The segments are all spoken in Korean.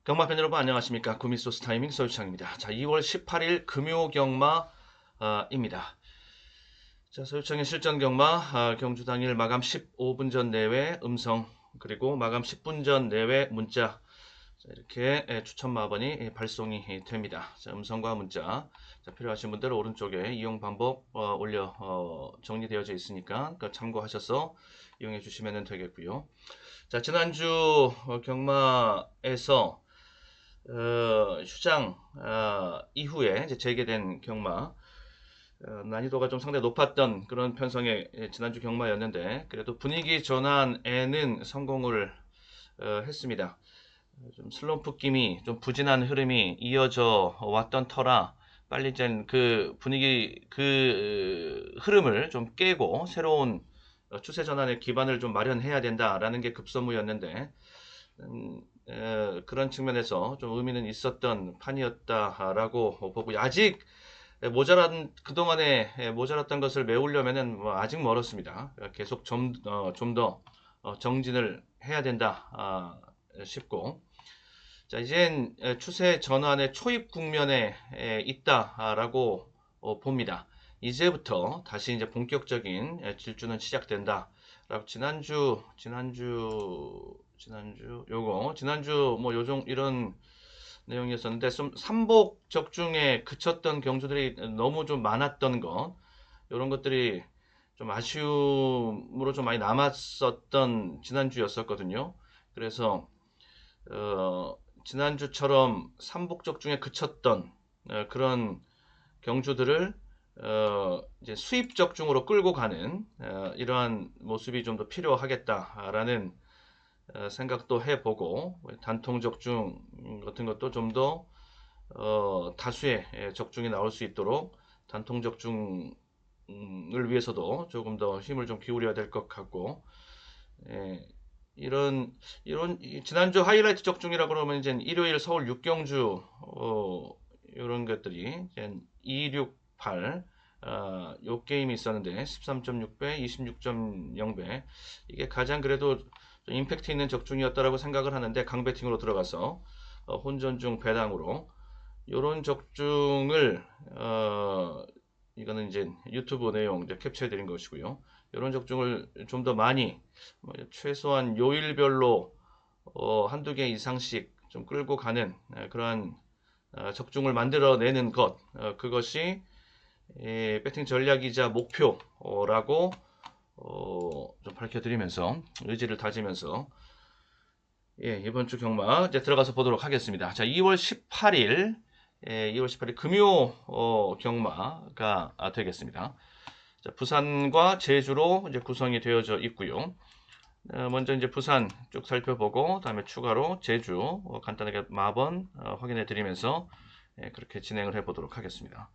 경마팬 여러분 안녕하십니까. 구미소스 타이밍 서유창입니다. 자, 2월 18일 금요 경마입니다. 자, 서유창의 실전 경마 경주 당일 마감 15분 전 내외 음성 그리고 마감 10분 전 내외 문자 자, 이렇게 추천 마번이 발송이 됩니다. 자, 음성과 문자 자, 필요하신 분들은 오른쪽에 이용 방법 올려 정리되어져 있으니까 참고하셔서 이용해 주시면 되겠고요. 자, 지난주 경마에서 휴장 이후에 이제 재개된 경마 난이도가 좀 상당히 높았던 그런 편성의 지난주 경마였는데 그래도 분위기 전환에는 성공을 했습니다. 좀 슬럼프 김이 좀 부진한 흐름이 이어져 왔던 터라 빨리 이제 그 분위기 그 흐름을 좀 깨고 새로운 추세 전환의 기반을 좀 마련해야 된다라는 게 급선무였는데 그런 측면에서 좀 의미는 있었던 판이었다라고 보고 아직 그동안에 모자랐던 것을 메우려면은 뭐 아직 멀었습니다. 계속 좀 더 정진을 해야 된다 싶고 자 이젠 추세 전환의 초입 국면에 있다라고 봅니다. 이제부터 다시 이제 본격적인 질주는 시작된다. 라고 지난주 뭐 요정 이런 내용이었었는데 좀 삼복 적중에 그쳤던 경주들이 너무 좀 많았던 것 이런 것들이 좀 아쉬움으로 좀 많이 남았었던 지난주였었거든요. 그래서 지난주처럼 삼복 적중에 그쳤던 그런 경주들을 이제 수입 적중으로 끌고 가는 이러한 모습이 좀 더 필요하겠다라는 생각도 해보고 단통 적중 같은 것도 좀 더 다수의 적중이 나올 수 있도록 단통 적중을 위해서도 조금 더 힘을 좀 기울여야 될 것 같고 이런 지난주 하이라이트 적중이라 그러면 이제 일요일 서울 6경주 이런 것들이 이제 268 요 게임이 있었는데 13.6배, 26.0배 이게 가장 그래도 임팩트 있는 적중이었다라고 생각을 하는데 강배팅으로 들어가서 혼전 중 배당으로 요런 적중을 이거는 이제 유튜브 내용 이제 캡처해 드린 것이고요. 이런 적중을 좀 더 많이 최소한 요일별로 한두 개 이상씩 좀 끌고 가는 그러한 적중을 만들어내는 것 그것이 배팅 전략이자 목표라고 좀 밝혀드리면서 의지를 다지면서 이번 주 경마 이제 들어가서 보도록 하겠습니다. 자, 2월 18일 2월 18일 금요 경마가 되겠습니다. 자, 부산과 제주로 이제 구성이 되어져 있고요. 먼저 이제 부산 쭉 살펴보고 다음에 추가로 제주 간단하게 마번 확인해 드리면서 그렇게 진행을 해 보도록 하겠습니다.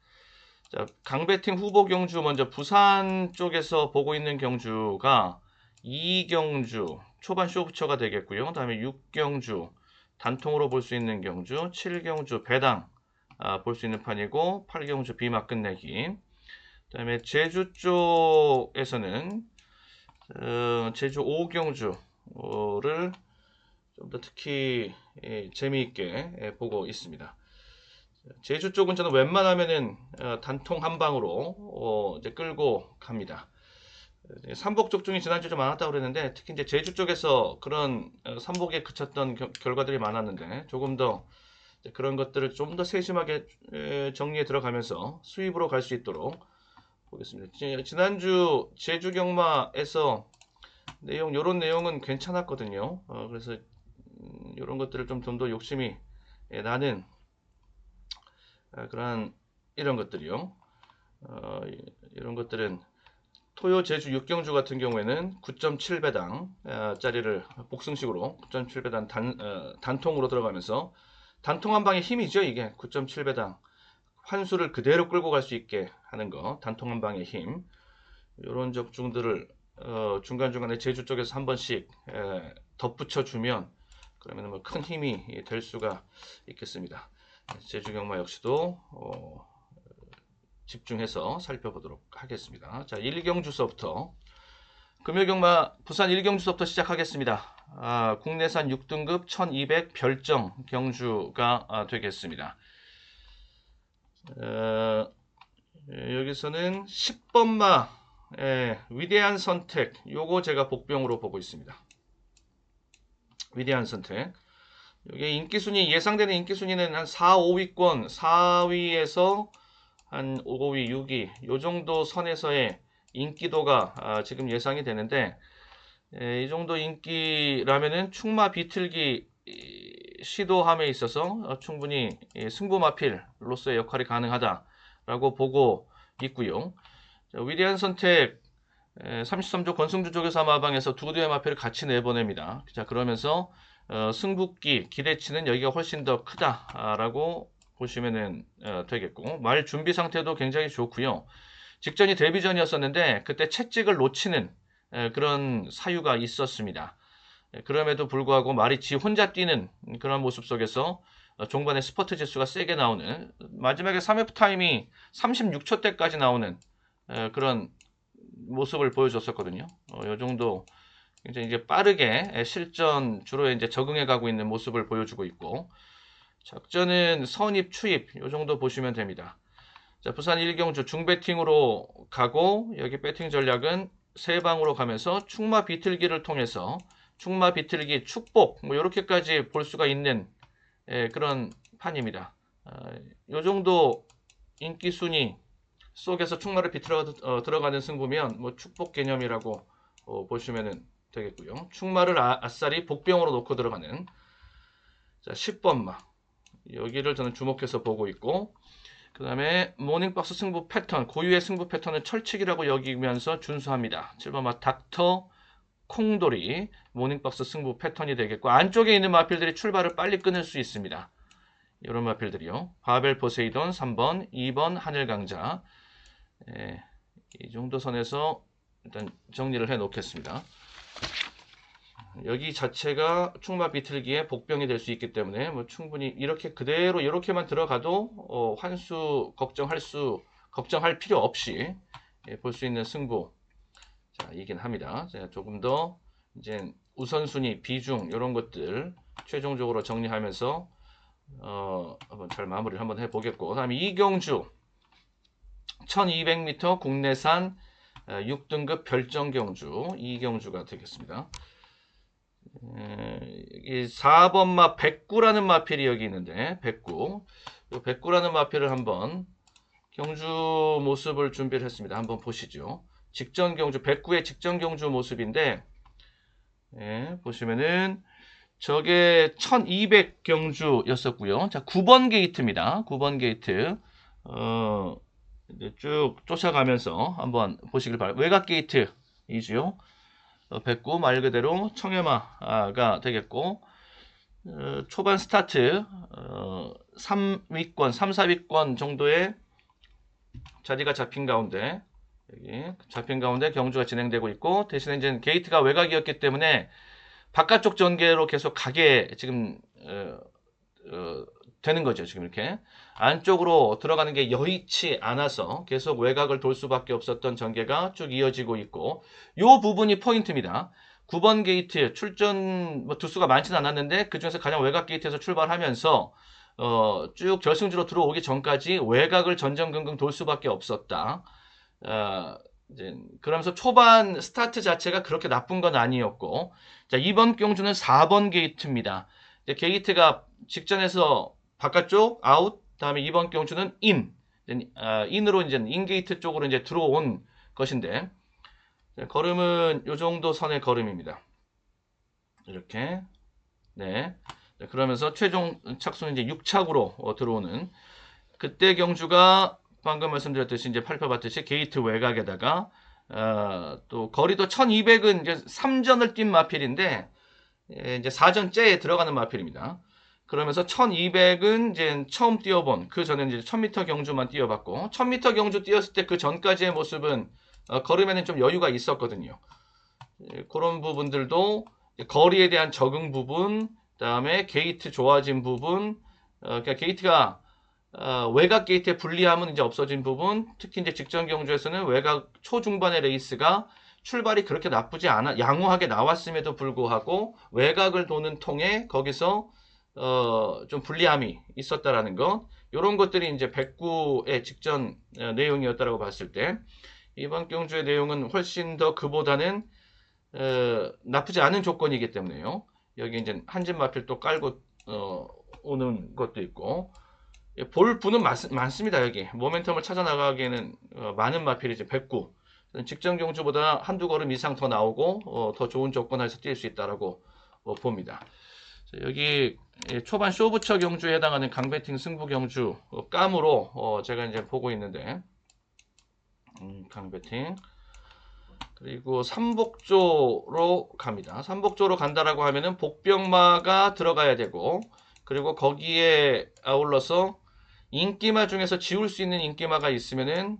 자, 강배팅 후보 경주 먼저 부산 쪽에서 보고 있는 경주가 2경주 초반 쇼부처가 되겠고요. 다음에 6경주 단통으로 볼 수 있는 경주, 7경주 배당 볼 수 있는 판이고 8경주 비막 끝내기. 그다음에 제주 쪽에서는 제주 5경주를 좀 더 특히 재미있게 보고 있습니다. 제주 쪽은 저는 웬만하면은 단통 한 방으로 이제 끌고 갑니다. 삼복 적중이 지난주 좀 많았다고 그랬는데 특히 이제 제주 쪽에서 그런 삼복에 그쳤던 결과들이 많았는데 조금 더 그런 것들을 좀 더 세심하게 정리해 들어가면서 수입으로 갈 수 있도록 보겠습니다. 지난주 제주 경마에서 요런 내용은 괜찮았거든요. 그래서 요런 것들을 좀 더 욕심이 나는 그러한 이런 것들이요. 이런 것들은 토요 제주 6경주 같은 경우에는 9.7배당 짜리를 복승식으로 9.7배당 단통으로 들어가면서 단통 한 방의 힘이죠. 이게 9.7배당 환수를 그대로 끌고 갈 수 있게 하는 거 단통 한 방의 힘 이런 적중들을 중간중간에 제주 쪽에서 한 번씩 덧붙여 주면 그러면 뭐 큰 힘이 될 수가 있겠습니다. 제주 경마 역시도 집중해서 살펴보도록 하겠습니다. 자, 1경주서부터 금요 경마 부산 1경주서부터 시작하겠습니다. 국내산 6등급 1200 별정 경주가 되겠습니다. 여기서는 10번마 위대한 선택, 요거 제가 복병으로 보고 있습니다. 위대한 선택. 이게 인기순위, 예상되는 인기순위는 한 4, 5위권, 4위에서 한 5위, 6위 요 정도 선에서의 인기도가 지금 예상이 되는데, 이 정도 인기라면은 충마 비틀기 시도함에 있어서 충분히 승부 마필로서의 역할이 가능하다라고 보고 있고요. 위대한 선택 33조 권승주 조교사 마방에서 두 대의 마필을 같이 내보냅니다. 자, 그러면서 승부기 기대치는 여기가 훨씬 더 크다라고 보시면 되겠고, 말 준비 상태도 굉장히 좋고요. 직전이 데뷔전이었었는데 그때 채찍을 놓치는 그런 사유가 있었습니다. 그럼에도 불구하고 말이 지 혼자 뛰는 그런 모습 속에서 종반에 스퍼트 지수가 세게 나오는, 마지막에 3F 타임이 36초 때까지 나오는 그런 모습을 보여줬었거든요. 이 정도 굉장히 이제 빠르게 실전 주로 이제 적응해 가고 있는 모습을 보여주고 있고, 작전은 선입, 추입 이 정도 보시면 됩니다. 자, 부산 1경주 중배팅으로 가고, 여기 배팅 전략은 세 방으로 가면서 충마 비틀기를 통해서 충마 비틀기 축복 뭐 이렇게까지 볼 수가 있는 그런 판입니다. 이 정도 인기 순위 속에서 충마를 비틀어 들어가는 승부면 뭐 축복 개념이라고 보시면 되겠고요. 충마를 아싸리 복병으로 놓고 들어가는, 자, 10번마 여기를 저는 주목해서 보고 있고, 그 다음에 모닝박스 승부 패턴, 고유의 승부 패턴은 철칙이라고 여기면서 준수합니다. 7번마 닥터 콩돌이 모닝박스 승부 패턴이 되겠고, 안쪽에 있는 마필들이 출발을 빨리 끊을 수 있습니다. 이런 마필들이요. 바벨 포세이돈 3번, 2번 하늘강자. 이 정도 선에서 일단 정리를 해 놓겠습니다. 여기 자체가 충마 비틀기의 복병이 될 수 있기 때문에 뭐 충분히 이렇게 그대로 이렇게만 들어가도 환수 걱정할 필요 없이 볼 수 있는 승부, 자, 이긴 합니다. 제가 조금 더 이제 우선순위, 비중 이런 것들 최종적으로 정리하면서 한번 잘 마무리를 한번 해보겠고, 그다음에 이경주 1200m 국내산 6등급 별정 경주, 이경주가 되겠습니다. 이 4번마 백구라는 마필이 여기 있는데, 백구라는 마필을 한번 경주 모습을 준비를 했습니다. 한번 보시죠. 직전 경주, 백구의 직전 경주 모습인데, 보시면은 저게 1200 경주였었고요. 자, 9번 게이트입니다. 9번 게이트. 쭉 쫓아가면서 한번 보시길 바랍니다. 외곽 게이트이죠. 백구 말 그대로 청해마가 되겠고, 초반 스타트 3위권, 3, 4위권 정도의 자리가 잡힌 가운데, 여기 잡힌 가운데 경주가 진행되고 있고, 대신에 이제 게이트가 외곽이었기 때문에 바깥쪽 전개로 계속 가게 지금 되는 거죠. 지금 이렇게 안쪽으로 들어가는 게 여의치 않아서 계속 외곽을 돌 수밖에 없었던 전개가 쭉 이어지고 있고, 이 부분이 포인트입니다. 9번 게이트 출전 두수가 많지는 않았는데 그 중에서 가장 외곽 게이트에서 출발하면서 쭉 결승주로 들어오기 전까지 외곽을 전전긍긍 돌 수밖에 없었다. 이제 그러면서 초반 스타트 자체가 그렇게 나쁜 건 아니었고, 자, 이번 경주는 4번 게이트입니다. 이제 게이트가 직전에서 바깥쪽 아웃, 다음에 이번 경주는 인으로 이제 인게이트 쪽으로 이제 들어온 것인데, 걸음은 요 정도 선의 걸음입니다. 이렇게. 네. 그러면서 최종 착수는 이제 6착으로 들어오는, 그때 경주가 방금 말씀드렸듯이 이제 살펴봤듯이 게이트 외곽에다가 또 거리도 1200은 이제 3전을 뛴 마필인데, 이제 4전째에 들어가는 마필입니다. 그러면서 1200은 이제 처음 뛰어본, 그 전에 이제 1000m 경주만 뛰어봤고, 1000m 경주 뛰었을 때 그 전까지의 모습은 걸음에는 좀 여유가 있었거든요. 그런 부분들도 거리에 대한 적응 부분, 그다음에 게이트 좋아진 부분, 그러니까 게이트가 외곽 게이트의 불리함은 이제 없어진 부분, 특히 이제 직전 경주에서는 외곽 초중반의 레이스가 출발이 그렇게 나쁘지 않아 양호하게 나왔음에도 불구하고 외곽을 도는 통에 거기서 좀 불리함이 있었다라는 것, 이런 것들이 이제 백구의 직전 내용이었다라고 봤을 때 이번 경주의 내용은 훨씬 더 그보다는 나쁘지 않은 조건이기 때문에요. 여기 이제 한진 마필 또 깔고 오는 것도 있고, 볼 분은 많습니다. 여기 모멘텀을 찾아 나가기에는 많은 마필이 이제 백구 직전 경주보다 한두 걸음 이상 더 나오고 더 좋은 조건에서 뛸 수 있다라고 봅니다. 여기 초반 쇼부처 경주에 해당하는 강배팅 승부 경주 깜으로 제가 이제 보고 있는데, 강배팅 그리고 삼복조로 갑니다. 삼복조로 간다라고 하면은 복병마가 들어가야 되고, 그리고 거기에 아울러서 인기마 중에서 지울 수 있는 인기마가 있으면은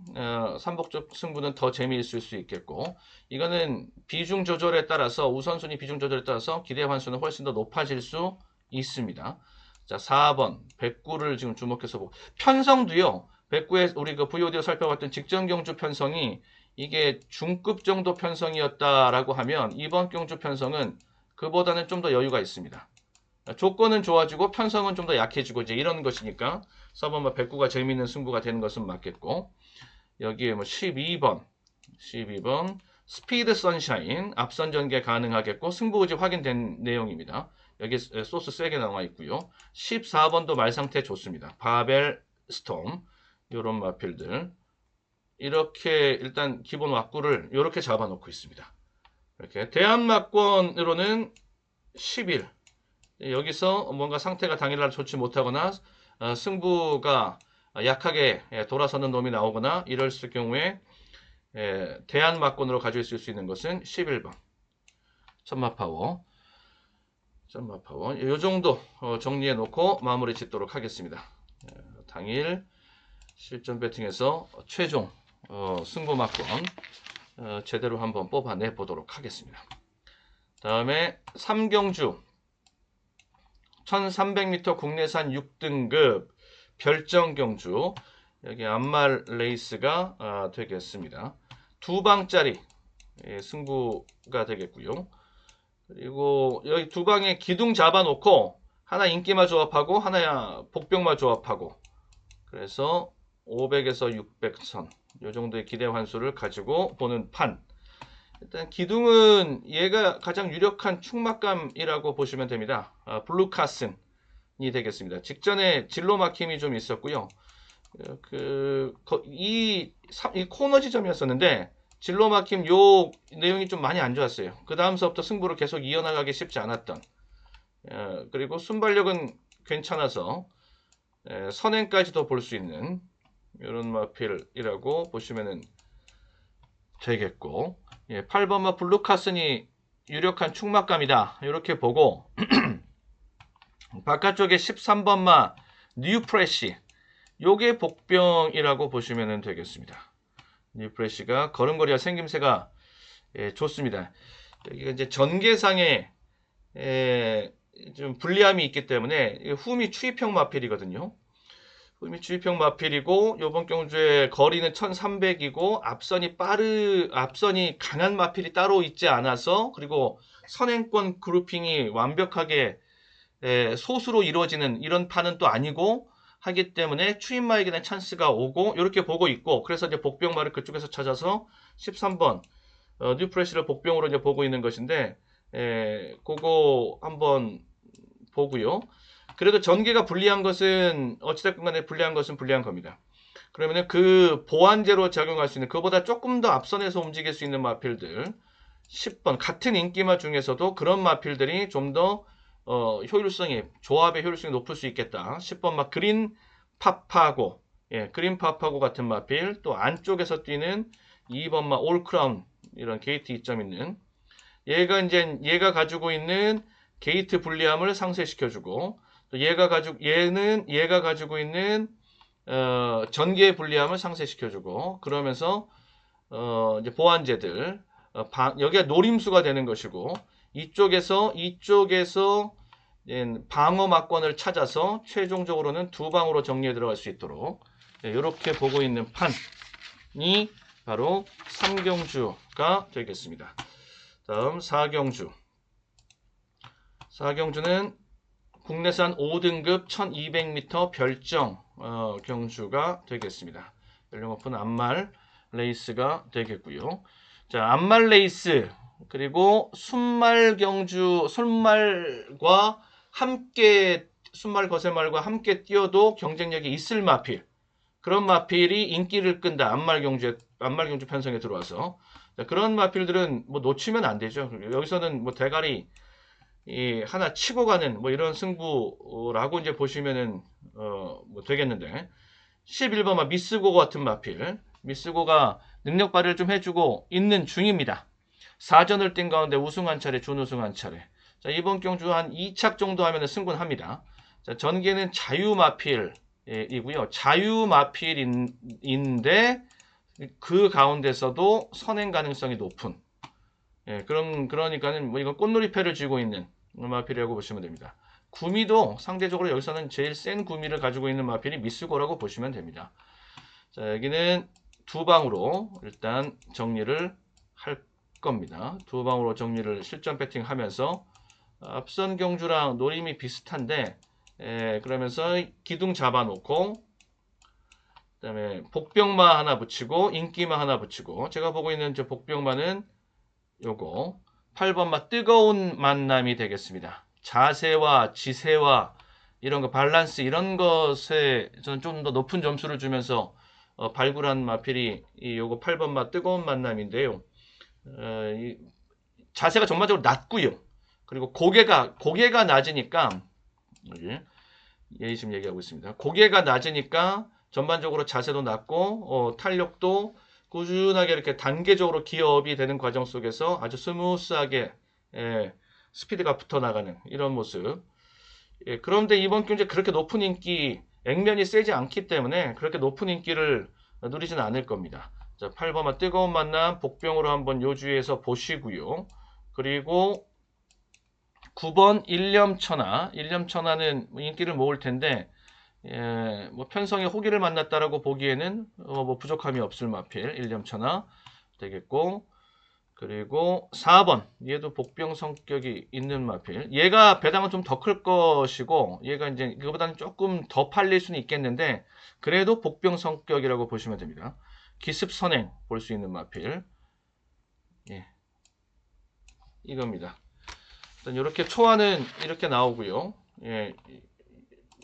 삼복조 승부는 더 재미있을 수 있겠고, 이거는 비중 조절에 따라서 우선순위 비중 조절에 따라서 기대 환수는 훨씬 더 높아질 수 있습니다. 자, 4번 백구를 지금 주목해서 보고, 편성도요. 백구에 우리 그 VOD로 살펴봤던 직전 경주 편성이 이게 중급 정도 편성이었다라고 하면 이번 경주 편성은 그보다는 좀 더 여유가 있습니다. 조건은 좋아지고 편성은 좀 더 약해지고 이제 이런 것이니까 4번 백구가 재미있는 승부가 되는 것은 맞겠고, 여기에 뭐 12번 스피드 선샤인 앞선 전개 가능하겠고 승부의지 확인된 내용입니다. 여기 소스 세게 나와 있고요. 14번도 말 상태 좋습니다. 바벨 스톰, 이런 마필들 이렇게 일단 기본 왁구를 이렇게 잡아놓고 있습니다. 이렇게 대한마권으로는 11, 여기서 뭔가 상태가 당일날 좋지 못하거나 승부가 약하게 돌아서는 놈이 나오거나 이럴 경우에 대한마권으로 가질 수 있는 것은 11번 천마파워 이 정도 정리해 놓고 마무리 짓도록 하겠습니다. 당일 실전 배팅에서 최종 승부마권 제대로 한번 뽑아내 보도록 하겠습니다. 다음에 3경주 1300m 국내산 6등급 별정경주, 여기 암말 레이스가 되겠습니다. 두 방짜리 승부가 되겠고요. 그리고 여기 두 방에 기둥 잡아놓고 하나 인기마 조합하고 하나 복병마 조합하고, 그래서 500에서 600선 이 정도의 기대 환수를 가지고 보는 판. 일단 기둥은 얘가 가장 유력한 축막감이라고 보시면 됩니다. 블루카슨이 되겠습니다. 직전에 진로 막힘이 좀 있었고요. 이 코너 지점이었었는데 진로 막힘 요 내용이 좀 많이 안 좋았어요. 그 다음서부터 승부를 계속 이어나가기 쉽지 않았던, 그리고 순발력은 괜찮아서 선행까지도 볼 수 있는 이런 마필이라고 보시면 되겠고, 8번마 블루카슨이 유력한 축막감이다 이렇게 보고 바깥쪽에 13번마 뉴프레시, 요게 복병이라고 보시면 되겠습니다. 뉴프레시가 걸음걸이와 생김새가 좋습니다. 여기가 이제 전개상에 좀 불리함이 있기 때문에 후미 추입형 마필이거든요. 후미 추입형 마필이고 요번 경주에 거리는 1300이고 앞선이 강한 마필이 따로 있지 않아서, 그리고 선행권 그루핑이 완벽하게 소수로 이루어지는 이런 판은 또 아니고 하기 때문에 추임마에게 는 찬스가 오고 이렇게 보고 있고, 그래서 이제 복병마를 그쪽에서 찾아서 13번 뉴프레시를 복병으로 이제 보고 있는 것인데, 그거 한번 보고요. 그래도 전개가 불리한 것은 어찌됐건 간에 불리한 것은 불리한 겁니다. 그러면은 그 보완제로 작용할 수 있는, 그보다 조금 더 앞선에서 움직일 수 있는 마필들 10번 같은 인기마 중에서도 그런 마필들이 좀 더 조합의 효율성이 높을 수 있겠다. 10번 막 그린 파파고, 그린 파파고 같은 마필, 또 안쪽에서 뛰는 2번 막 올크라운, 이런 게이트 이점 있는, 얘가 가지고 있는 게이트 불리함을 상쇄시켜주고, 또 얘가 가지고 있는 전개 불리함을 상쇄시켜주고, 그러면서 이제 보완제들 여기가 노림수가 되는 것이고, 이쪽에서 방어 막권을 찾아서 최종적으로는 두 방으로 정리해 들어갈 수 있도록 이렇게 보고 있는 판이 바로 3경주가 되겠습니다. 다음 4경주. 4경주는 국내산 5등급 1200m 별정 경주가 되겠습니다. 연령 높은 암말 레이스가 되겠고요. 자, 암말 레이스 그리고 순말 경주, 순말과 함께 순말 거세말과 함께 뛰어도 경쟁력이 있을 마필, 그런 마필이 인기를 끈다. 암말 경주 편성에 들어와서. 자, 그런 마필들은 뭐 놓치면 안 되죠. 여기서는 뭐 대가리 하나 치고 가는 뭐 이런 승부라고 이제 보시면은 뭐 되겠는데, 11번마 미스고 같은 마필, 미스고가 능력 발휘를 좀 해주고 있는 중입니다. 4전을 뛴 가운데 우승 한 차례, 준우승 한 차례. 자, 이번 경주 한 2착 정도 하면 승분합니다. 자, 전개는 자유마필이고요. 자유마필인데 그 가운데서도 선행 가능성이 높은, 그러니까는 뭐 이건 꽃놀이패를 쥐고 있는 마필이라고 보시면 됩니다. 구미도 상대적으로 여기서는 제일 센 구미를 가지고 있는 마필이 미스고라고 보시면 됩니다. 자, 여기는 두 방으로 일단 정리를 할 겁니다. 두 방으로 정리를 실전 배팅 하면서 앞선 경주랑 노림이 비슷한데, 그러면서 기둥 잡아놓고 그 다음에 복병마 하나 붙이고 인기마 하나 붙이고, 제가 보고 있는 저 복병마는 요거 8번마 뜨거운 만남이 되겠습니다. 자세와 지세와 이런 거 밸런스 이런 것에 저는 좀 더 높은 점수를 주면서 발굴한 마필이 요거 8번마 뜨거운 만남인데요. 이 자세가 전반적으로 낮고요. 그리고 고개가 낮으니까, 지금 얘기하고 있습니다. 고개가 낮으니까 전반적으로 자세도 낮고 탄력도 꾸준하게 이렇게 단계적으로 기업이 되는 과정 속에서 아주 스무스하게 스피드가 붙어 나가는 이런 모습. 그런데 이번 경주에 그렇게 높은 인기, 액면이 세지 않기 때문에 그렇게 높은 인기를 누리지는 않을 겁니다. 자, 8번마 뜨거운 만남 복병으로 한번 요주에서 보시고요. 그리고 9번 일념천하는 인기를 모을 텐데, 뭐 편성의 호기를 만났다라고 보기에는 뭐 부족함이 없을 마필 일념천하 되겠고, 그리고 4번 얘도 복병 성격이 있는 마필. 얘가 배당은 좀 더 클 것이고, 얘가 이제 이거보다는 조금 더 팔릴 수는 있겠는데 그래도 복병 성격이라고 보시면 됩니다. 기습 선행 볼 수 있는 마필. 이겁니다. 일단 이렇게 초안은 이렇게 나오고요.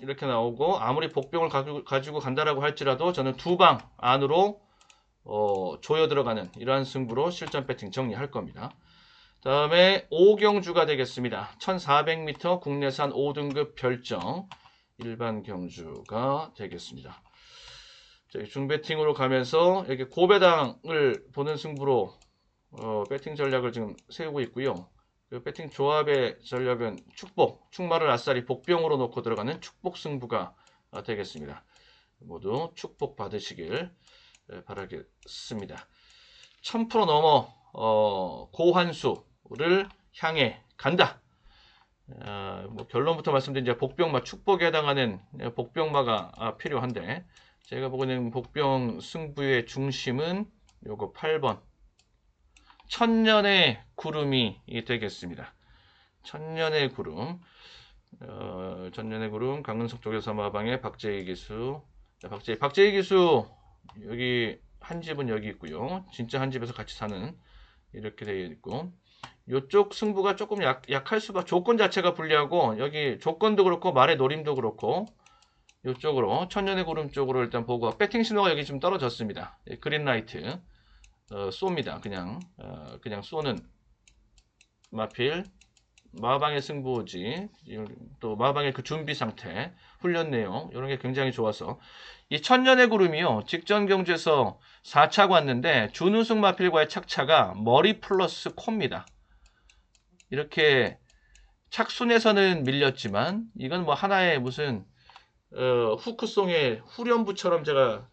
이렇게 나오고, 아무리 복병을 가지고 간다라고 할지라도 저는 두 방 안으로 조여 들어가는 이러한 승부로 실전 배팅 정리할 겁니다. 다음에 5경주가 되겠습니다. 1400m 국내산 5등급 별정 일반 경주가 되겠습니다. 중배팅으로 가면서 이렇게 고배당을 보는 승부로 배팅 전략을 지금 세우고 있고요. 그 배팅 조합의 전략은 축말을 아싸리 복병으로 놓고 들어가는 축복 승부가 되겠습니다. 모두 축복 받으시길 바라겠습니다. 1000% 넘어 고환수를 향해 간다. 뭐 결론부터 말씀드린 복병마, 축복에 해당하는 복병마가 필요한데, 제가 보고 있는 복병 승부의 중심은 요거 8번 천년의 구름이 되겠습니다. 천년의 구름, 강은석 쪽에서 마방의 박재희 기수. 박재희 기수, 여기 한 집은 여기 있고요. 진짜 한 집에서 같이 사는, 이렇게 되어 있고, 이쪽 승부가 조금 약할 수가, 조건 자체가 불리하고, 여기 조건도 그렇고 말의 노림도 그렇고, 이쪽으로 천년의 구름 쪽으로 일단 보고, 배팅 신호가 여기 좀 떨어졌습니다. 그린라이트 쏩니다. 그냥 쏘는 마필, 마방의 승부지, 또 마방의 그 준비 상태, 훈련 내용, 이런 게 굉장히 좋아서 이 천년의 구름이요, 직전 경주에서 4착 왔는데 준우승 마필과의 착차가 머리 플러스 코입니다. 이렇게 착순에서는 밀렸지만 이건 뭐 하나의 무슨 후크송의 후렴부처럼 제가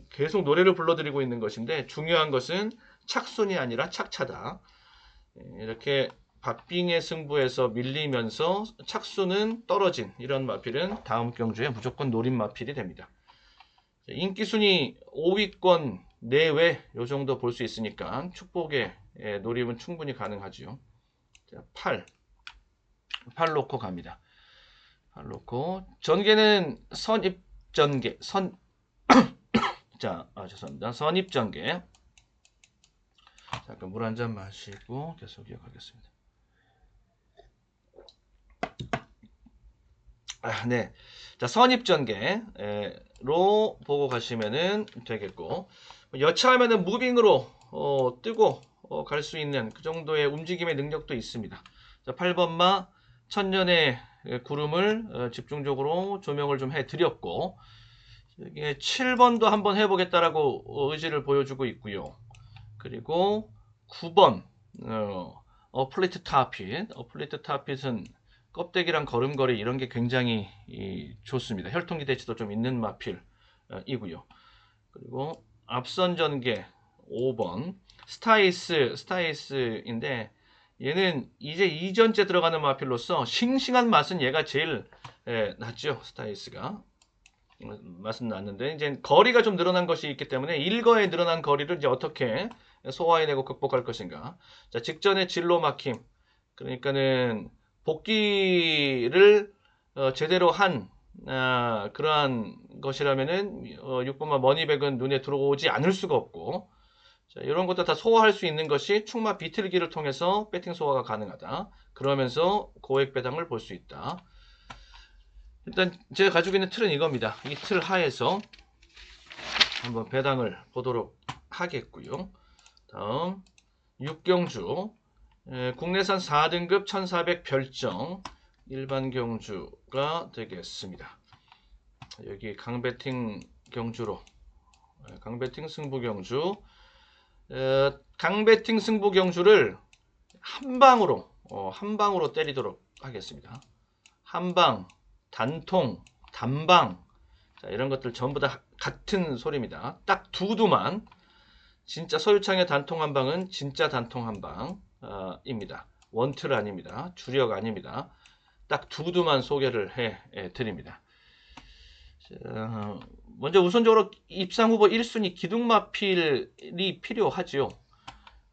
계속 노래를 불러드리고 있는 것인데, 중요한 것은 착순이 아니라 착차다. 이렇게 박빙의 승부에서 밀리면서 착수는 떨어진 이런 마필은 다음 경주에 무조건 노린 마필이 됩니다. 인기순위 5위권 내외 요 정도 볼 수 있으니까 축복의 노림은 충분히 가능하지요. 자, 8 놓고 갑니다. 8 놓고 전개는 선입전개 죄송합니다. 선입전개. 잠깐 물 한 잔 마시고 계속 이어가겠습니다. 네. 자, 선입전개로 보고 가시면은 되겠고, 여차하면은 무빙으로 뜨고 갈 수 있는 그 정도의 움직임의 능력도 있습니다. 자, 8번마 천년의 구름을 집중적으로 조명을 좀 해드렸고, 여기에 7번도 한번 해보겠다라고 의지를 보여주고 있고요. 그리고 9번 어플리트 타핏. 어플리트 타핏은 껍데기랑 걸음걸이 이런 게 굉장히 좋습니다. 혈통기 대치도 좀 있는 마필이고요. 그리고 앞선 전개 5번 스타이스인데 얘는 이제 2전째 들어가는 마필로서 싱싱한 맛은 얘가 제일 낫죠. 스타이스가 맛은 났는데 이제 거리가 좀 늘어난 것이 있기 때문에 일거에 늘어난 거리를 이제 어떻게 소화해내고 극복할 것인가. 자, 직전에 진로 막힘. 그러니까는 복귀를 제대로 한 그러한 것이라면은 6번마 머니백은 눈에 들어오지 않을 수가 없고, 자, 이런 것도 다 소화할 수 있는 것이 충마 비틀기를 통해서 배팅 소화가 가능하다. 그러면서 고액 배당을 볼 수 있다. 일단 제가 가지고 있는 틀은 이겁니다. 이 틀 하에서 한번 배당을 보도록 하겠고요. 다음 6경주 국내산 4등급 1400 별정 일반 경주가 되겠습니다. 여기 강배팅 경주로 강배팅 승부 경주 강배팅 승부 경주를 한 방으로 때리도록 하겠습니다. 한방, 단통, 단방, 자, 이런 것들 전부 다 같은 소리입니다. 딱 두두만 진짜 서유창의 단통 한방은 진짜 단통 한방입니다. 원틀 아닙니다. 주력 아닙니다. 딱 두두만 소개를 해 드립니다. 먼저 우선적으로 입상 후보 1순위 기둥마필이 필요하죠.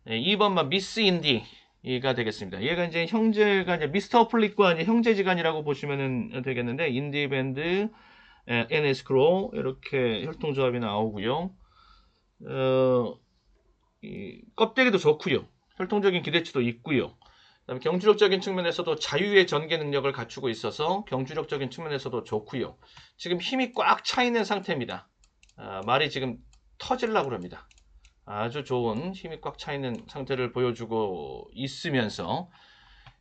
2번만 미스 인디가 되겠습니다. 얘가 이제 형제가 이제 미스터 플릭과 이제 형제지간이라고 보시면 되겠는데, 인디밴드, NS크로 이렇게 혈통조합이 나오고요. 껍데기도 좋고요. 혈통적인 기대치도 있고요. 그다음에 경주력적인 측면에서도 자유의 전개 능력을 갖추고 있어서 경주력적인 측면에서도 좋고요. 지금 힘이 꽉 차 있는 상태입니다. 말이 지금 터질라고 합니다. 아주 좋은 힘이 꽉 차 있는 상태를 보여주고 있으면서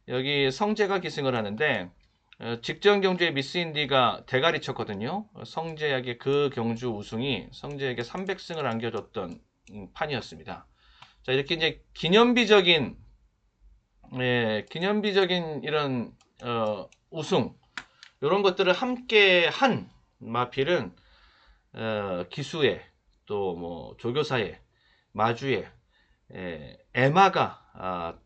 여기 성재가 기승을 하는데 직전 경주에 미스 인디가 대가리 쳤거든요. 성재에게 그 경주 우승이 성재에게 300승을 안겨줬던 판이었습니다. 자, 이렇게 이제 기념비적인 이런 우승 이런 것들을 함께 한 마필은 기수에 또 뭐 조교사에 마주에 애마가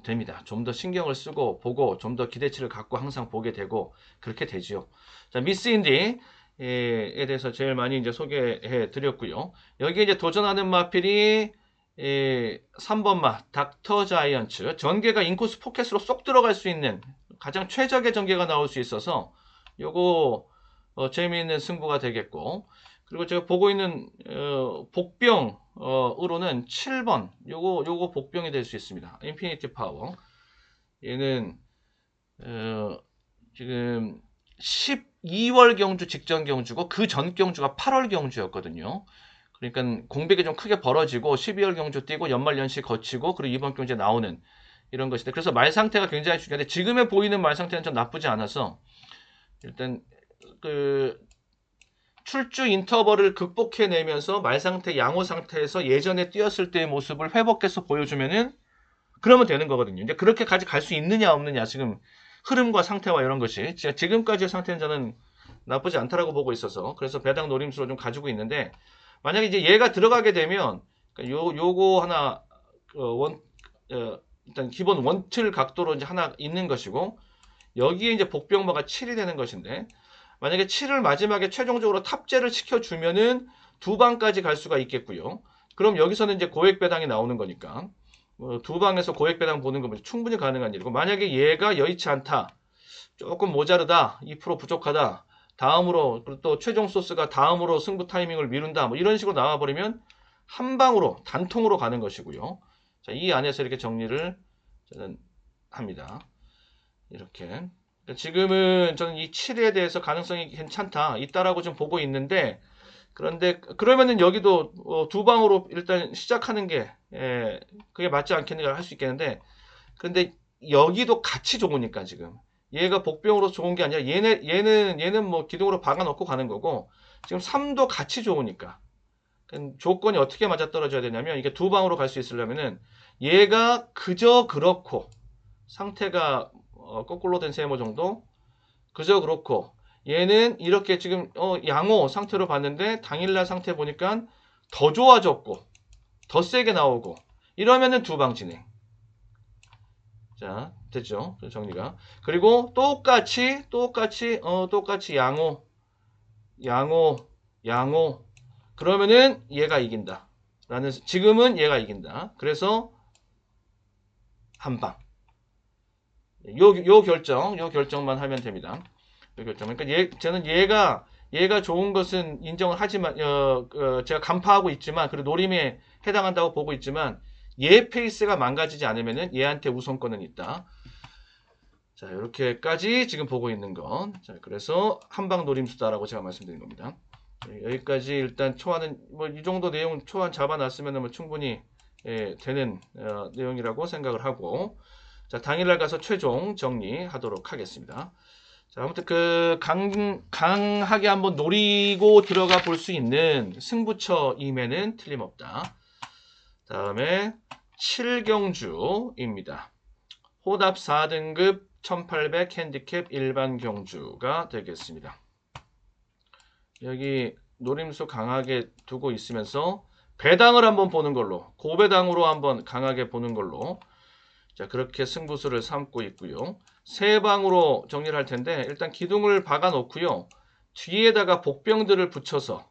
됩니다. 좀 더 신경을 쓰고 보고 좀 더 기대치를 갖고 항상 보게 되고 그렇게 되지요. 자, 미스 인디에 대해서 제일 많이 이제 소개해 드렸고요. 여기에 이제 도전하는 마필이 3번마 닥터 자이언츠, 전개가 인코스 포켓으로 쏙 들어갈 수 있는 가장 최적의 전개가 나올 수 있어서 요거 재미있는 승부가 되겠고, 그리고 제가 보고 있는 복병으로는 7번 요거 복병이 될 수 있습니다. 인피니티 파워. 얘는 지금 12월 경주 직전 경주고 그 전 경주가 8월 경주였거든요. 그러니까 공백이 좀 크게 벌어지고 12월 경주 뛰고 연말연시 거치고 그리고 이번 경주에 나오는 이런 것인데, 그래서 말 상태가 굉장히 중요한데 지금에 보이는 말 상태는 좀 나쁘지 않아서 일단 그 출주 인터벌을 극복해내면서 말 상태 양호 상태에서 예전에 뛰었을 때의 모습을 회복해서 보여주면은 그러면 되는 거거든요. 이제 그렇게까지 갈 수 있느냐 없느냐, 지금 흐름과 상태와 이런 것이 지금까지의 상태는 저는 나쁘지 않다라고 보고 있어서 그래서 배당 노림수로 좀 가지고 있는데, 만약에 이제 얘가 들어가게 되면 요거 하나 일단 기본 원틀 각도로 이제 하나 있는 것이고, 여기에 이제 복병마가 7이 되는 것인데, 만약에 7을 마지막에 최종적으로 탑재를 시켜주면은 2방까지 갈 수가 있겠고요. 그럼 여기서는 이제 고액 배당이 나오는 거니까 두 방에서 고액 배당 보는 건 충분히 가능한 일이고, 만약에 얘가 여의치 않다, 조금 모자르다, 2% 부족하다, 다음으로 또 최종 소스가 다음으로 승부 타이밍을 미룬다, 뭐 이런 식으로 나와버리면 한 방으로 단통으로 가는 것이고요. 자, 이 안에서 이렇게 정리를 저는 합니다. 이렇게. 지금은 저는 이 7에 대해서 가능성이 괜찮다, 있다라고 좀 보고 있는데, 그런데 그러면은 여기도 두 방으로 일단 시작하는 게 그게 맞지 않겠는가 할 수 있겠는데, 근데 여기도 같이 좋으니까 지금 얘가 복병으로 좋은 게 아니라 얘는 뭐 기둥으로 박아 넣고 가는 거고, 지금 3도 같이 좋으니까 조건이 어떻게 맞아떨어져야 되냐면, 이게 두 방으로 갈 수 있으려면은 얘가 그저 그렇고 상태가 거꾸로 된 세모 정도, 그저 그렇고 얘는 이렇게 지금 양호 상태로 봤는데 당일날 상태 보니까 더 좋아졌고 더 세게 나오고, 이러면은 두 방 진행. 자, 됐죠? 정리가. 그리고 똑같이 양호. 그러면은 얘가 이긴다. 지금은 얘가 이긴다. 그래서 한 방. 요 결정만 하면 됩니다. 요 결정. 그러니까 저는 얘가 좋은 것은 인정을 하지만, 제가 간파하고 있지만, 그리고 노림에 해당한다고 보고 있지만, 얘 페이스가 망가지지 않으면은 얘한테 우선권은 있다. 자, 이렇게까지 지금 보고 있는 건. 자, 그래서 한방 노림수다라고 제가 말씀드린 겁니다. 여기까지 일단 초안은 뭐 이 정도 내용 초안 잡아놨으면 뭐 충분히 되는 내용이라고 생각을 하고, 자, 당일날 가서 최종 정리하도록 하겠습니다. 자, 아무튼 강하게 한번 노리고 들어가 볼 수 있는 승부처임에는 틀림없다. 다음에 7경주입니다. 호답 4등급 1800 핸디캡 일반 경주가 되겠습니다. 여기 노림수 강하게 두고 있으면서 배당을 한번 보는 걸로, 고배당으로 한번 강하게 보는 걸로, 자, 그렇게 승부수를 삼고 있고요. 세 방으로 정리를 할 텐데, 일단 기둥을 박아 놓고요. 뒤에다가 복병들을 붙여서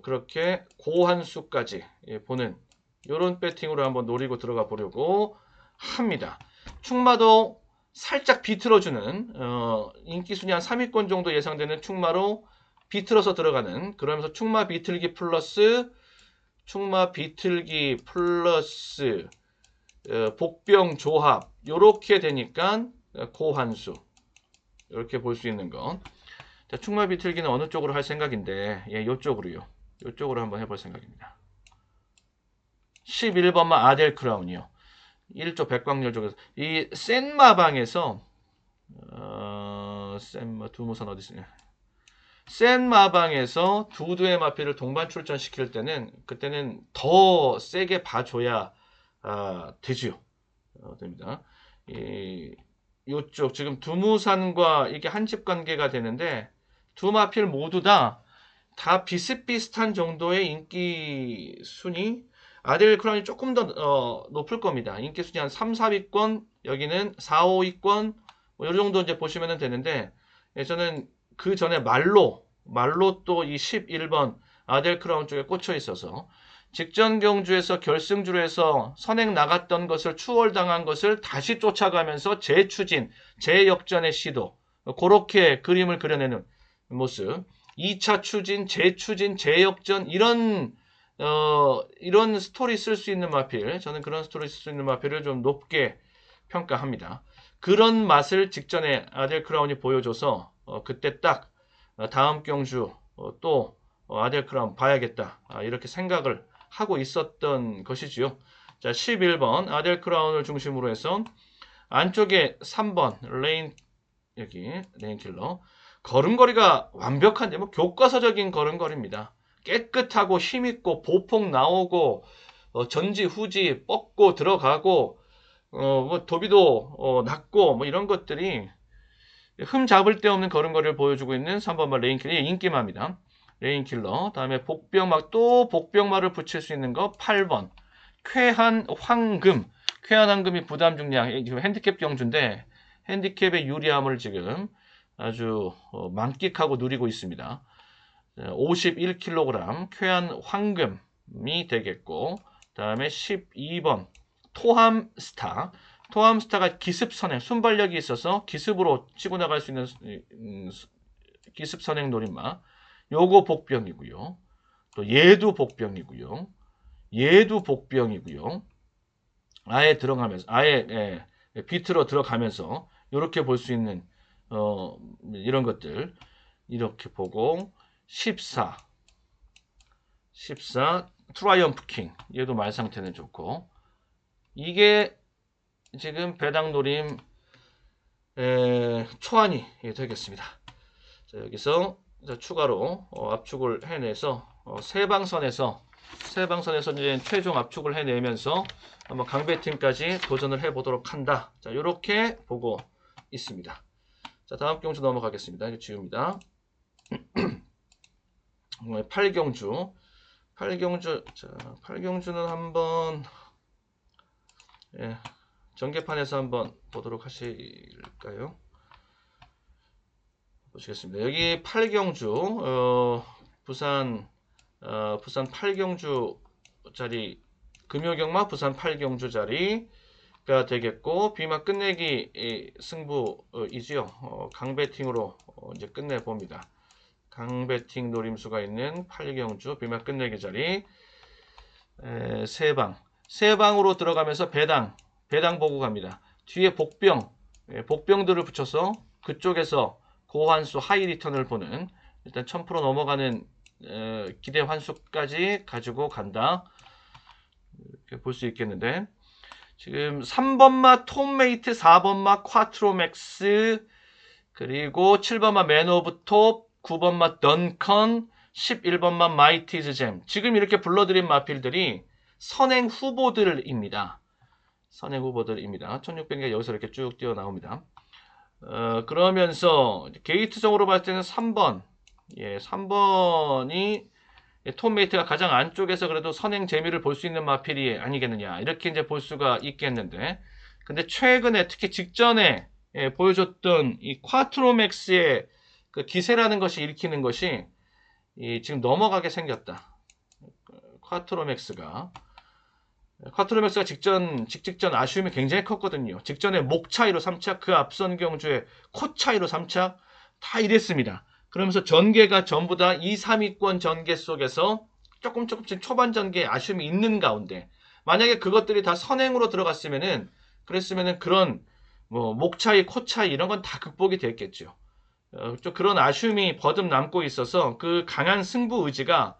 그렇게 고한수까지 보는 이런 배팅으로 한번 노리고 들어가 보려고 합니다. 충마도 살짝 비틀어주는 인기순위 한 3위권 정도 예상되는 충마로 비틀어서 들어가는, 그러면서 충마 비틀기 플러스 복병 조합, 요렇게 되니까 고한수, 이렇게 볼 수 있는 건. 자, 충마 비틀기는 어느 쪽으로 할 생각인데, 요쪽으로요. 요쪽으로 한번 해볼 생각입니다. 11번만 아델 크라운이요. 1조 백광열 쪽에서 이 센마방에서 두무선 어디 있으냐? 센마방에서 두두의 마피를 동반 출전시킬 때는 그때는 더 세게 봐줘야 되지요. 됩니다. 요쪽 지금 두무산과 이게 한집 관계가 되는데, 두 마필 모두 다 비슷비슷한 정도의 인기 순위. 아델 크라운이 조금 더 높을 겁니다. 인기 순위 한 3, 4위권, 여기는 4, 5위권, 뭐 이 정도 이제 보시면 되는데, 저는 그 전에 말로 또 이 11번 아델 크라운 쪽에 꽂혀 있어서 직전 경주에서 결승주로 해서 선행 나갔던 것을 추월당한 것을 다시 쫓아가면서 재추진, 재역전의 시도, 그렇게 그림을 그려내는 모습. 2차 추진, 재추진, 재역전, 이런 스토리 쓸 수 있는 마필, 저는 그런 스토리 쓸 수 있는 마필을 좀 높게 평가합니다. 그런 맛을 직전에 아델 크라운이 보여줘서 그때 딱 다음 경주 또 아델 크라운 봐야겠다, 이렇게 생각을 하고 있었던 것이지요. 자, 11번 아델 크라운을 중심으로 해서 안쪽에 3번 여기 레인 킬러, 걸음걸이가 완벽한데 뭐 교과서적인 걸음걸이입니다. 깨끗하고 힘있고 보폭 나오고 전지 후지 뻗고 들어가고 뭐 도비도 낮고 뭐 이런 것들이 흠 잡을 데 없는 걸음걸이를 보여주고 있는 3번말 레인킬러, 인기마입니다. 레인킬러. 다음에 복병마를 붙일 수 있는 거 8번 쾌한 황금. 쾌한 황금이 부담 중량, 핸디캡 경주인데 핸디캡의 유리함을 지금 아주 만끽하고 누리고 있습니다. 51kg 쾌한 황금, 되겠고, 다음에 12번 토함스타. 토함스타가 기습 선행, 순발력이 있어서 기습으로 치고 나갈 수 있는 기습 선행 노림마. 요거 복병이고요. 또 얘도 복병이고요. 얘도 복병이고요. 아예 들어가면서 아예 비트로 들어가면서 이렇게 볼 수 있는 이런 것들 이렇게 보고 14 트라이엄프 킹 얘도 말 상태는 좋고 이게 지금 배당 노림 초안이 되겠습니다. 자, 여기서 추가로 압축을 해내서 세방선에서 이제 최종 압축을 해내면서 한번 강배팀까지 도전을 해보도록 한다. 자, 이렇게 보고 있습니다. 자, 다음 경주 넘어가겠습니다. 이거 지웁니다. 8경주. 자, 8경주는 한번 전개판에서 한번 보도록 하실까요? 보시겠습니다. 여기 8경주 부산 8경주 자리 금요경마 부산 8경주 자리가 되겠고 비마 끝내기 승부이지요. 강배팅으로 이제 끝내 봅니다. 강배팅 노림수가 있는 8경주 비마 끝내기 자리 세방으로 들어가면서 배당 보고 갑니다. 뒤에 복병들을 붙여서 그쪽에서 고환수 하이 리턴을 보는 일단 1000% 넘어가는 기대 환수까지 가지고 간다. 이렇게 볼 수 있겠는데 지금 3번마 톰메이트, 4번마 콰트로맥스, 그리고 7번마 맨 오브 톱, 9번마 던컨, 11번마 마이티즈 잼. 지금 이렇게 불러드린 마필들이 선행 후보들입니다. 1600개가 여기서 이렇게 쭉 뛰어나옵니다. 그러면서 게이트성으로 봤을 때는 3번. 3번이 톰메이트가 가장 안쪽에서 그래도 선행 재미를 볼 수 있는 마필이 아니겠느냐. 이렇게 이제 볼 수가 있겠는데. 근데 최근에 특히 직전에 보여줬던 이 콰트로맥스의 그 기세라는 것이 일으키는 것이 지금 넘어가게 생겼다. 콰트로맥스가 직직전 아쉬움이 굉장히 컸거든요. 직전에 목 차이로 3착, 그 앞선 경주에 코 차이로 3착 다 이랬습니다. 그러면서 전개가 전부 다 2, 3위권 전개 속에서 조금씩 초반 전개에 아쉬움이 있는 가운데 만약에 그것들이 다 선행으로 들어갔으면은 그런 뭐 목 차이, 코 차이 이런 건 다 극복이 됐겠죠. 좀 그런 아쉬움이 버듬 남고 있어서 그 강한 승부 의지가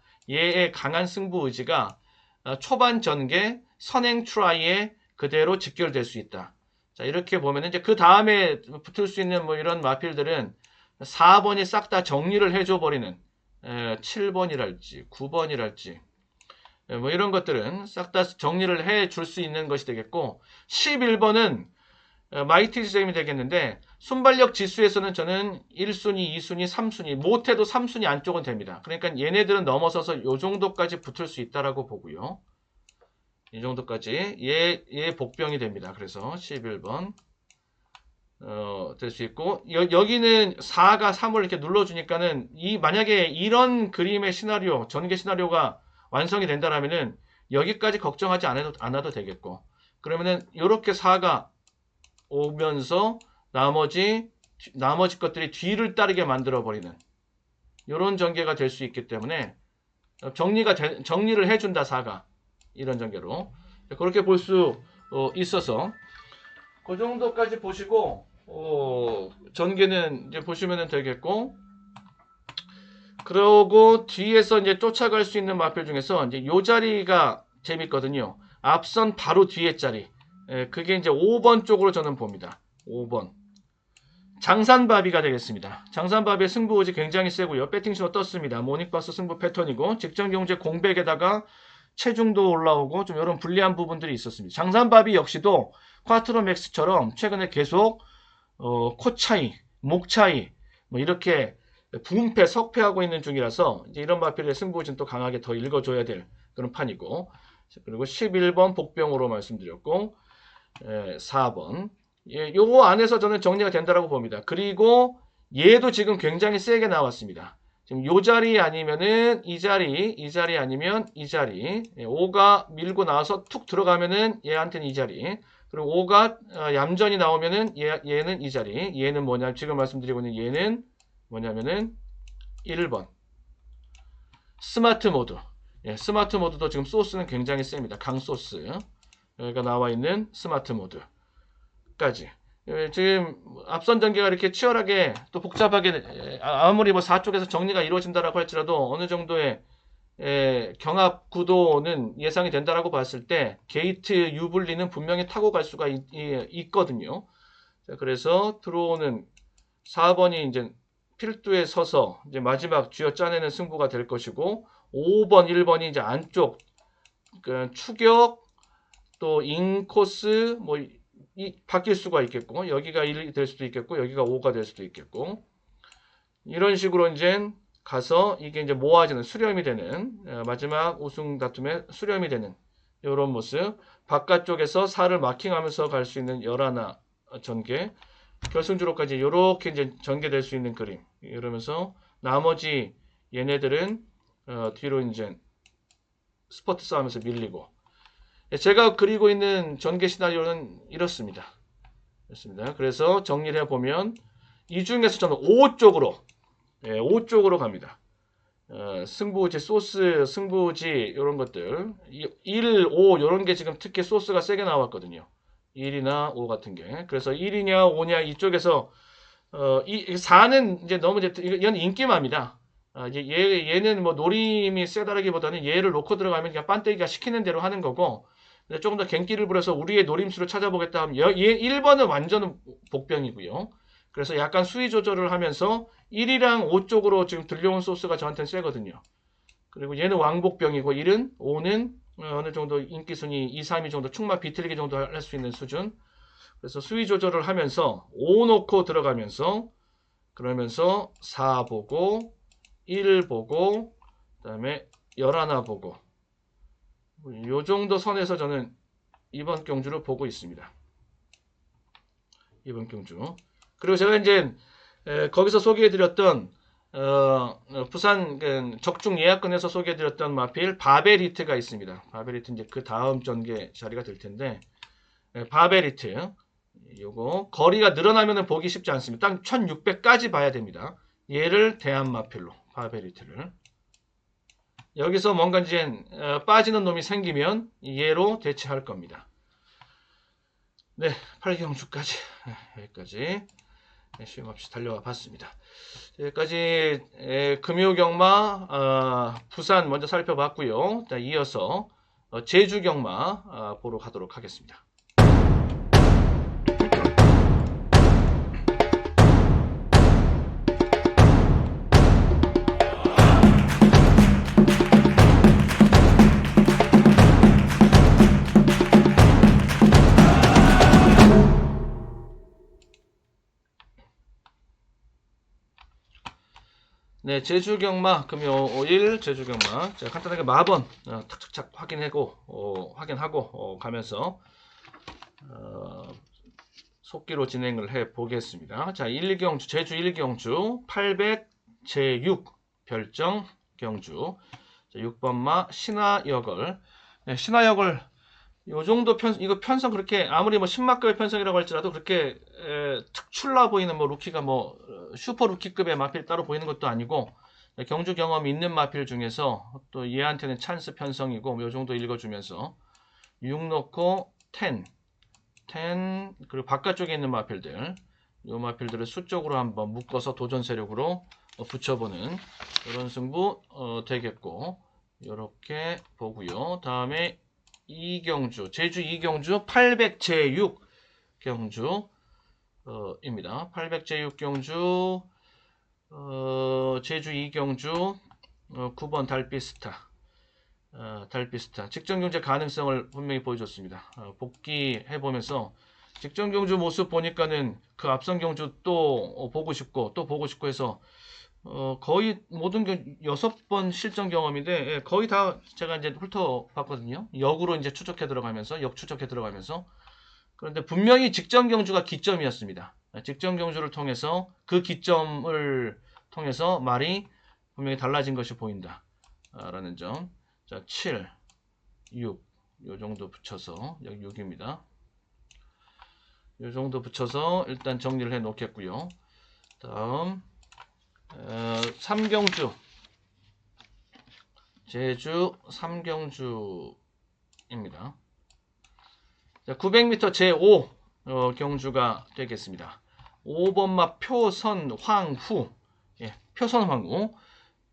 초반 전개 선행 트라이에 그대로 직결될 수 있다. 자, 이렇게 보면 이제 그 다음에 붙을 수 있는 뭐 이런 마필들은 4번이 싹 다 정리를 해줘 버리는 7번이랄지 9번이랄지 뭐 이런 것들은 싹 다 정리를 해 줄 수 있는 것이 되겠고 11번은 마이티즈잼이 되겠는데 순발력 지수에서는 저는 1순위, 2순위, 3순위 못해도 3순위 안쪽은 됩니다. 그러니까 얘네들은 넘어서서 요 정도까지 붙을 수 있다라고 보고요. 이 정도까지 얘 복병이 됩니다. 그래서 11번 될 수 있고 여기는 4가 3을 이렇게 눌러주니까는 만약에 이런 그림의 시나리오 전개 시나리오가 완성이 된다라면은 여기까지 걱정하지 않아도 되겠고 그러면은 이렇게 4가 오면서 나머지 것들이 뒤를 따르게 만들어 버리는 이런 전개가 될 수 있기 때문에 정리를 해준다 4가 이런 전개로 그렇게 볼 수 있어서 그 정도까지 보시고 전개는 이제 보시면 되겠고 그러고 뒤에서 이제 쫓아갈 수 있는 마필 중에서 이제 요 자리가 재밌거든요. 앞선 바로 뒤에 자리 그게 이제 5번 쪽으로 저는 봅니다. 5번 장산바비가 되겠습니다. 장산바비의 승부 의지 굉장히 세고요. 배팅 신호 떴습니다. 모닝박스 승부 패턴이고 직전 경제 공백에다가 체중도 올라오고 좀 이런 불리한 부분들이 있었습니다. 장산바비 역시도 콰트로맥스처럼 최근에 계속 코 차이, 목 차이 뭐 이렇게 분패, 석패하고 있는 중이라서 이제 이런 마필의 승부진 또 강하게 더 읽어줘야 될 그런 판이고 그리고 11번 복병으로 말씀드렸고 4번 요거 안에서 저는 정리가 된다라고 봅니다. 그리고 얘도 지금 굉장히 세게 나왔습니다. 지금 요 자리 아니면은 이 자리 아니면 이 자리. 5가 밀고 나와서 툭 들어가면은 얘한테는 이 자리. 그리고 5가 얌전히 나오면은 얘는 이 자리. 얘는 뭐냐? 지금 말씀드리고 있는 얘는 뭐냐면은 1번. 스마트 모드. 스마트 모드도 지금 소스는 굉장히 셉니다. 강 소스. 여기가 나와 있는 스마트 모드까지. 지금 앞선 전개가 이렇게 치열하게 또 복잡하게 아무리 뭐 4쪽에서 정리가 이루어진다라고 할지라도 어느 정도의 경합 구도는 예상이 된다라고 봤을 때 게이트 유불리는 분명히 타고 갈 수가 있거든요. 자, 그래서 들어오는 4번이 이제 필두에 서서 이제 마지막 쥐어 짜내는 승부가 될 것이고 5번, 1번이 이제 안쪽 그 추격 또 인코스 뭐 바뀔 수가 있겠고 여기가 1이 될 수도 있겠고 여기가 5가 될 수도 있겠고 이런 식으로 이제 가서 이게 이제 모아지는 수렴이 되는 마지막 우승 다툼의 수렴이 되는 이런 모습 바깥쪽에서 4를 마킹하면서 갈 수 있는 11 전개 결승주로까지 이렇게 이제 전개될 수 있는 그림 이러면서 나머지 얘네들은 뒤로 이제 스포트 싸움에서 밀리고 제가 그리고 있는 전개 시나리오는 이렇습니다. 그래서 정리를 해보면 이 중에서 저는 5 쪽으로 5 쪽으로 갑니다. 승부지, 소스, 승부지 이런 것들 1, 5 이런 게 지금 특히 소스가 세게 나왔거든요. 1이나 5 같은 게. 그래서 1이냐 5냐 이쪽에서 이 4는 이제 너무 이건 인기맘이다. 이제 얘는 뭐 노림이 세다라기보다는 얘를 놓고 들어가면 그냥 빤때기가 시키는 대로 하는 거고 조금 더 갱기를 부려서 우리의 노림수를 찾아보겠다 하면 얘 1번은 완전 복병이고요. 그래서 약간 수위 조절을 하면서 1이랑 5 쪽으로 지금 들려온 소스가 저한테는 세거든요. 그리고 얘는 왕복병이고 1은 5는 어느 정도 인기 순위 2, 3위 정도 충만 비틀기 정도 할 수 있는 수준. 그래서 수위 조절을 하면서 5 놓고 들어가면서 그러면서 4 보고 1 보고 그다음에 11 보고 요 정도 선에서 저는 이번 경주를 보고 있습니다. 이번 경주. 그리고 제가 이제 거기서 소개해드렸던 부산 적중 예약근에서 소개해드렸던 마필 바벨히트가 있습니다. 바벨히트 이제 그 다음 전개 자리가 될 텐데 바벨히트 요거 거리가 늘어나면 보기 쉽지 않습니다. 딱 1600까지 봐야 됩니다. 얘를 대한마필로 바벨히트를 여기서 뭔가 이제 빠지는 놈이 생기면 얘로 대체할 겁니다. 네, 8경주까지 여기까지 쉼없이 달려와 봤습니다. 여기까지 금요경마 부산 먼저 살펴봤고요. 이어서 제주경마 보러 가도록 하겠습니다. 네, 제주경마 금요 5일 제주경마 제가 간단하게 마번 탁탁탁 확인하고 가면서 속기로 진행을 해 보겠습니다. 자, 1경주 제주 1경주 800 제6 별정 경주 6번마 신하여걸 네, 신하여걸 요 정도 이거 편성 그렇게 아무리 뭐 10마급의 편성이라고 할지라도 그렇게 특출나 보이는 뭐 루키가 뭐 슈퍼 루키급의 마필 따로 보이는 것도 아니고 경주 경험이 있는 마필 중에서 또 얘한테는 찬스 편성이고 요 정도 읽어주면서 6 넣고 10 그리고 바깥쪽에 있는 마필들 요 마필들을 수적으로 한번 묶어서 도전 세력으로 붙여보는 이런 승부 되겠고 이렇게 보고요. 다음에 이경주 제주 이경주 800 제6 경주 입니다. 800 제6 경주 제주 이경주 9번 달비스타 달비스타 직전 경제 가능성을 분명히 보여줬습니다. 복귀해보면서 직전 경주 모습 보니까는 그 앞선 경주 또 보고 싶고 해서 거의 모든 6번 실전 경험인데 거의 다 제가 이제 훑어봤거든요. 역으로 이제 추적해 들어가면서 역추적해 들어가면서 그런데 분명히 직전 경주가 기점이었습니다. 직전 경주를 통해서 그 기점을 통해서 말이 분명히 달라진 것이 보인다 라는 점. 자, 7, 6 요 정도 붙여서 여기 6입니다. 요 정도 붙여서 일단 정리를 해 놓겠고요. 다음 3경주 제주 3경주입니다. 자, 900m 제5 경주가 되겠습니다. 5번마 표선황후. 예, 표선황후.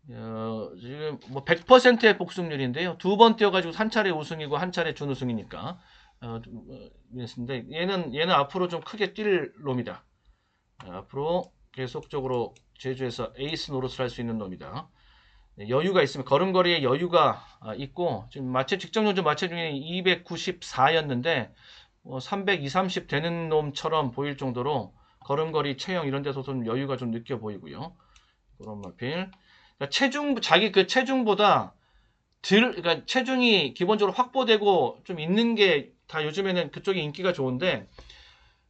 지금 뭐 100%의 복승률인데요. 두 번 뛰어가지고 한 차례 우승이고 한 차례 준우승이니까. 근데 얘는 앞으로 좀 크게 뛸 놈이다. 앞으로 계속적으로 제주에서 에이스 노릇을 할 수 있는 놈이다. 여유가 있으면 걸음걸이에 여유가 있고 지금 직전 경주 마체 중에 294였는데 320, 30 되는 놈처럼 보일 정도로 걸음걸이 체형 이런 데서 좀 여유가 좀 느껴 보이고요. 그런 마필. 그러니까 자기 그 체중보다 그러니까 체중이 기본적으로 확보되고 좀 있는 게 다 요즘에는 그쪽이 인기가 좋은데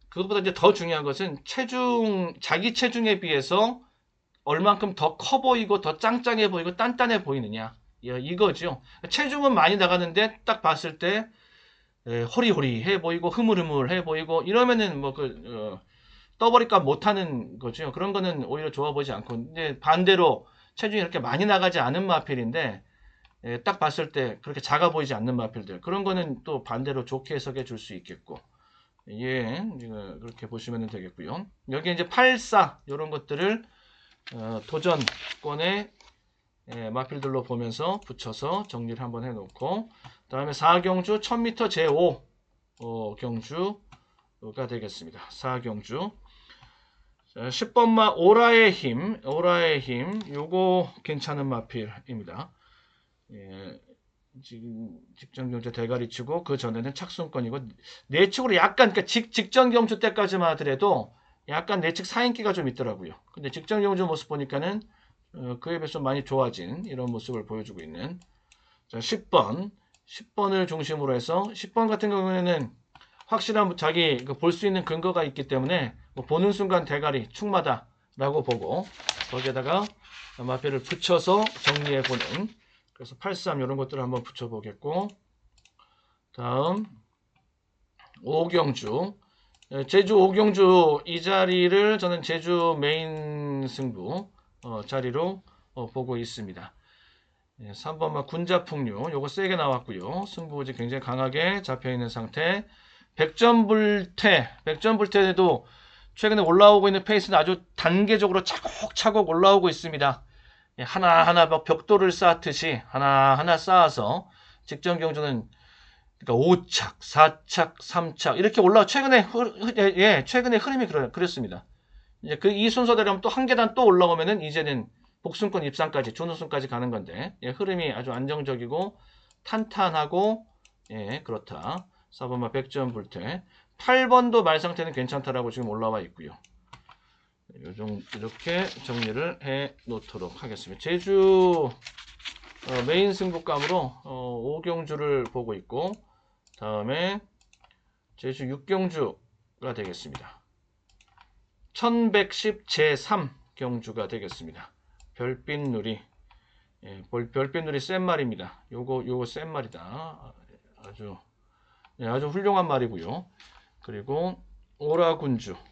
그것보다 이제 더 중요한 것은 자기 체중에 비해서 얼만큼 더 커 보이고 더 짱짱해 보이고 단단해 보이느냐 이거죠. 체중은 많이 나가는데 딱 봤을 때 호리호리해 보이고 흐물흐물해 보이고 이러면은 뭐 떠버릴까 못하는 거죠. 그런 거는 오히려 좋아 보이지 않고 이제 반대로 체중이 이렇게 많이 나가지 않은 마필인데 딱 봤을 때 그렇게 작아 보이지 않는 마필들 그런 거는 또 반대로 좋게 해석해 줄 수 있겠고 그렇게 보시면 되겠고요. 여기 이제 84 이런 것들을 도전권의 마필들로 보면서 붙여서 정리를 한번 해놓고 다음에 4경주 1000m 제5 경주가 되겠습니다. 4경주 10번마 오라의 힘 요거 괜찮은 마필입니다. 지금 직전 경주 대가리 치고 그 전에는 착순권이고 내측으로 약간 그러니까 직전 경주 때까지만 하더라도 약간 내측 사인기가 좀 있더라고요. 근데 직전 경주 모습 보니까는 그에 비해서 많이 좋아진 이런 모습을 보여주고 있는 자, 10번을 중심으로 해서 10번 같은 경우에는 확실한 자기 볼 수 있는 근거가 있기 때문에 뭐 보는 순간 대가리 충마다 라고 보고 거기에다가 마필을 붙여서 정리해 보는 그래서 83 이런 것들을 한번 붙여 보겠고 다음 5경주 제주 5경주 이 자리를 저는 제주 메인 승부 자리로 보고 있습니다. 3번마 군자풍류 요거 세게 나왔고요. 승부지 굉장히 강하게 잡혀있는 상태. 백전불태에도 최근에 올라오고 있는 페이스는 아주 단계적으로 차곡차곡 올라오고 있습니다. 하나하나 벽돌을 쌓듯이 하나하나 쌓아서 직전 경주는 그러니까 5착, 4착, 3착 이렇게 올라와 최근에 흐름이 그랬습니다. 이제 이 순서대로 하면 또 한 계단 또 올라오면은 이제는 복승권 입상까지 준우승까지 가는 건데 흐름이 아주 안정적이고 탄탄하고 그렇다. 4번마 백전불태 8번도 말 상태는 괜찮다라고 지금 올라와 있고요. 이렇게 정리를 해 놓도록 하겠습니다. 제주 메인 승부감으로 5경주를 보고 있고 다음에 제주 6경주가 되겠습니다. 1110 제3 경주가 되겠습니다. 별빛누리 별빛누리 센 말입니다. 요거 센 말이다. 아주 훌륭한 말이고요. 그리고 오라군주는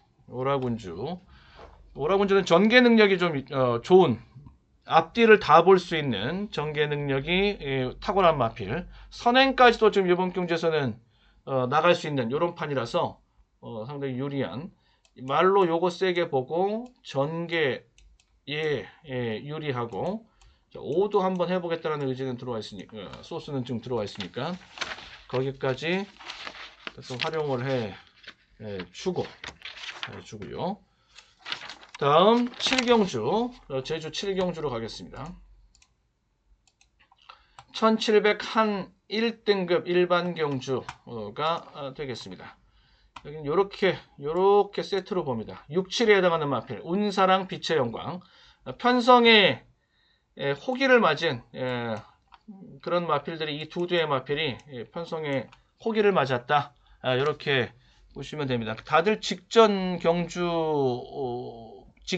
전개 능력이 좀 좋은 앞뒤를 다 볼 수 있는 전개 능력이 탁월한 마필 선행까지도 지금 이번 경주에서는 나갈 수 있는 이런 판이라서 상당히 유리한 말로 요거 세게 보고 전개에 유리하고 5도 한번 해보겠다는 의지는 들어와 있으니까 소스는 지금 들어와 있으니까 거기까지 좀 활용을 해 주고요. 다음 7경주 제주 7경주로 가겠습니다. 1701 1등급 일반 경주가 되겠습니다. 여기는 요렇게 세트로 봅니다. 6, 7에 해당하는 마필 운사랑 빛의 영광 편성에 호기를 맞은 그런 마필들이 이 두 대의 마필이 편성에 호기를 맞았다. 이렇게 보시면 됩니다. 다들 직전 경주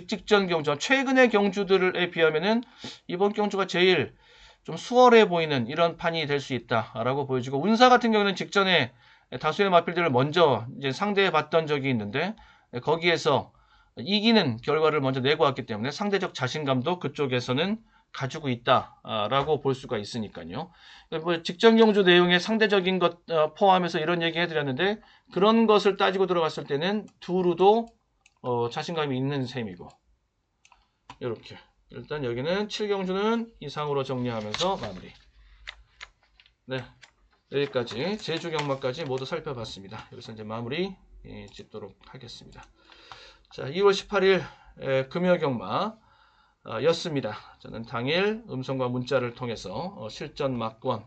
직전 경주, 최근의 경주들에 비하면은 이번 경주가 제일 좀 수월해 보이는 이런 판이 될 수 있다라고 보여지고, 운사 같은 경우는 직전에 다수의 마필들을 먼저 이제 상대해 봤던 적이 있는데 거기에서 이기는 결과를 먼저 내고 왔기 때문에 상대적 자신감도 그쪽에서는 가지고 있다라고 볼 수가 있으니까요. 뭐 직전 경주 내용의 상대적인 것 포함해서 이런 얘기 해드렸는데, 그런 것을 따지고 들어갔을 때는 두루도 자신감이 있는 셈이고, 이렇게 일단 여기는 7경주는 이상으로 정리하면서 마무리. 네, 여기까지 제주 경마까지 모두 살펴봤습니다. 여기서 이제 마무리 짓도록 하겠습니다. 자, 2월 18일 금요 경마 였습니다. 저는 당일 음성과 문자를 통해서 실전 막권,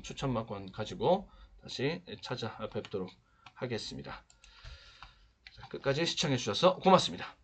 추천 막권 가지고 다시 찾아뵙도록 하겠습니다. 자, 끝까지 시청해 주셔서 고맙습니다.